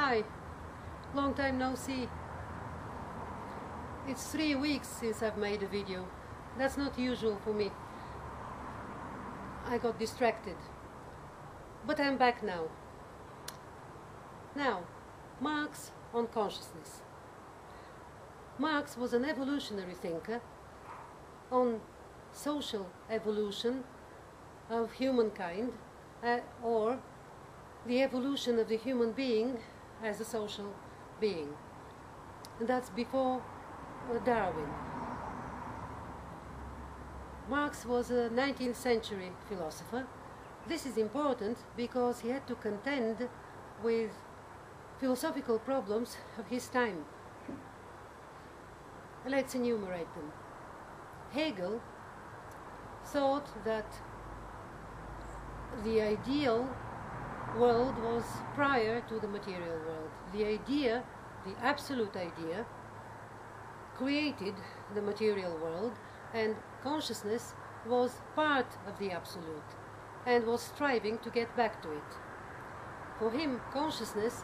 Hi, long time no see. It's 3 weeks since I've made a video. That's not usual for me. I got distracted. But I'm back now. Now, Marx on consciousness. Marx was an evolutionary thinker on social evolution of humankind, or the evolution of the human being as a social being. And that's before Darwin. Marx was a 19th century philosopher. This is important because he had to contend with philosophical problems of his time. Let's enumerate them. Hegel thought that the ideal world was prior to the material world. The idea, the absolute idea, created the material world, and consciousness was part of the absolute and was striving to get back to it. For him, consciousness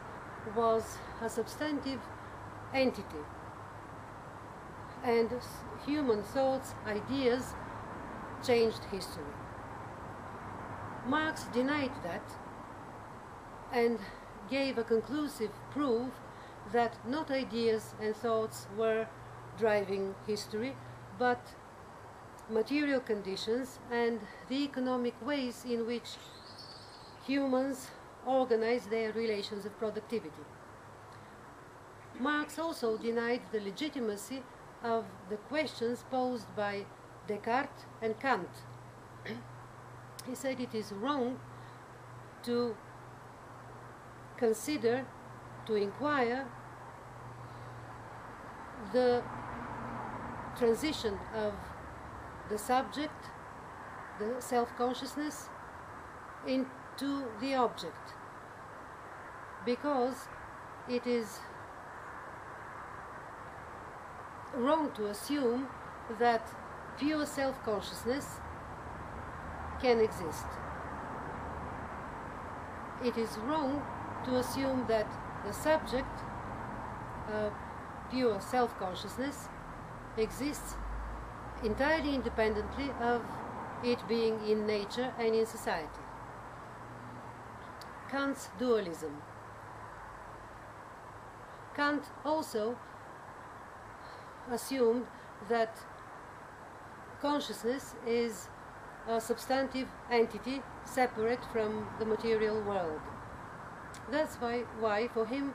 was a substantive entity, and human thoughts, ideas, changed history. Marx denied that and gave a conclusive proof that not ideas and thoughts were driving history, but material conditions and the economic ways in which humans organize their relations of productivity. Marx also denied the legitimacy of the questions posed by Descartes and Kant. He said it is wrong to consider, to inquire the transition of the subject, the self-consciousness, into the object, because it is wrong to assume that pure self-consciousness can exist. It is wrong to assume that the subject, pure self-consciousness, exists entirely independently of it being in nature and in society. Kant's dualism. Kant also assumed that consciousness is a substantive entity separate from the material world. That's why for him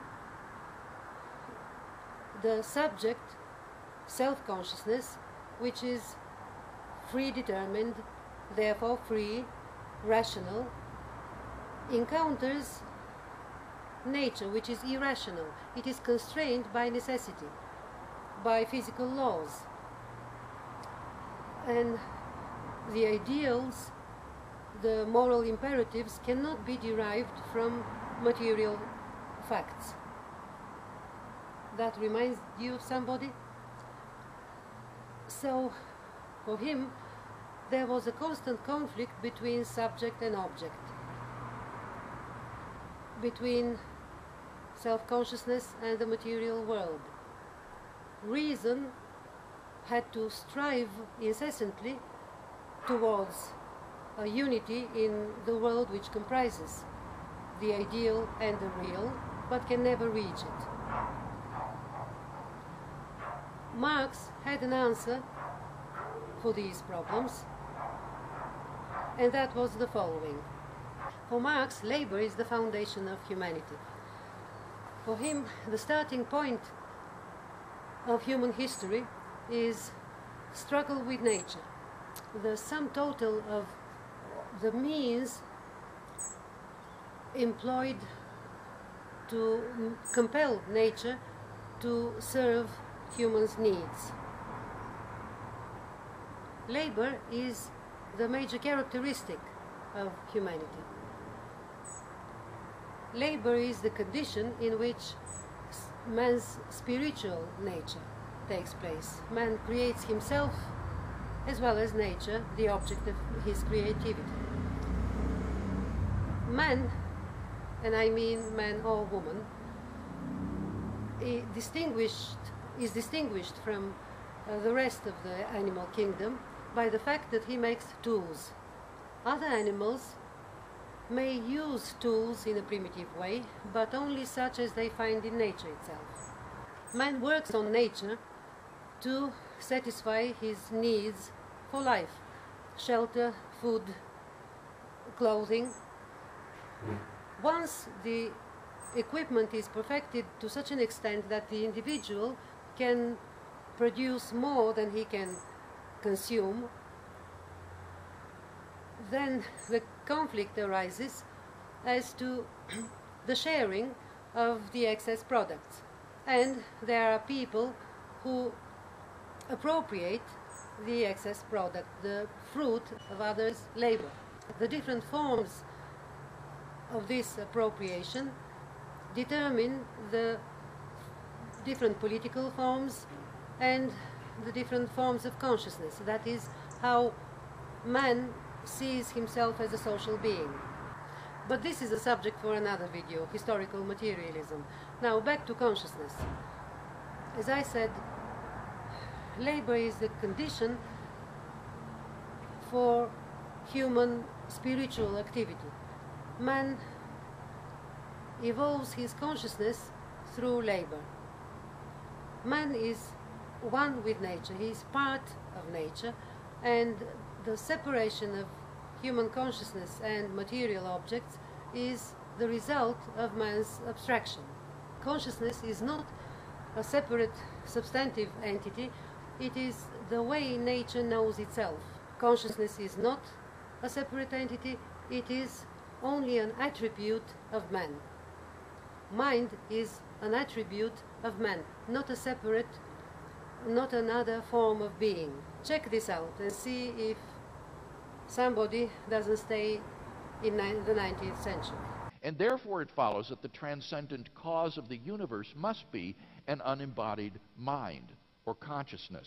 the subject, self-consciousness, which is free determined, therefore free, rational, encounters nature, which is irrational. It is constrained by necessity, by physical laws. And the ideals, the moral imperatives, cannot be derived from material facts. That reminds you of somebody? So, for him, there was a constant conflict between subject and object, between self-consciousness and the material world. Reason had to strive incessantly towards a unity in the world which comprises the ideal and the real, but can never reach it. Marx had an answer for these problems, and that was the following. For Marx, labor is the foundation of humanity. For him, the starting point of human history is struggle with nature. The sum total of the means employed to compel nature to serve humans' needs. Labor is the major characteristic of humanity. Labor is the condition in which man's spiritual nature takes place. Man creates himself as well as nature, the object of his creativity. Man, and I mean man or woman, is distinguished from the rest of the animal kingdom by the fact that he makes tools. Other animals may use tools in a primitive way, but only such as they find in nature itself. Man works on nature to satisfy his needs for life: shelter, food, clothing. Once the equipment is perfected to such an extent that the individual can produce more than he can consume, then the conflict arises as to the sharing of the excess products. And there are people who appropriate the excess product, the fruit of others' labor. The different forms of this appropriation determine the different political forms and the different forms of consciousness. That is how man sees himself as a social being. But this is a subject for another video: historical materialism. Now back to consciousness. As I said, labor is the condition for human spiritual activity. Man evolves his consciousness through labor. Man is one with nature, he is part of nature, and the separation of human consciousness and material objects is the result of man's abstraction. Consciousness is not a separate substantive entity, it is the way nature knows itself. Consciousness is not a separate entity, it is only an attribute of man. Mind is an attribute of man, not a separate, not another form of being. Check this out and see if somebody doesn't stay in the 19th century. And therefore it follows that the transcendent cause of the universe must be an unembodied mind or consciousness.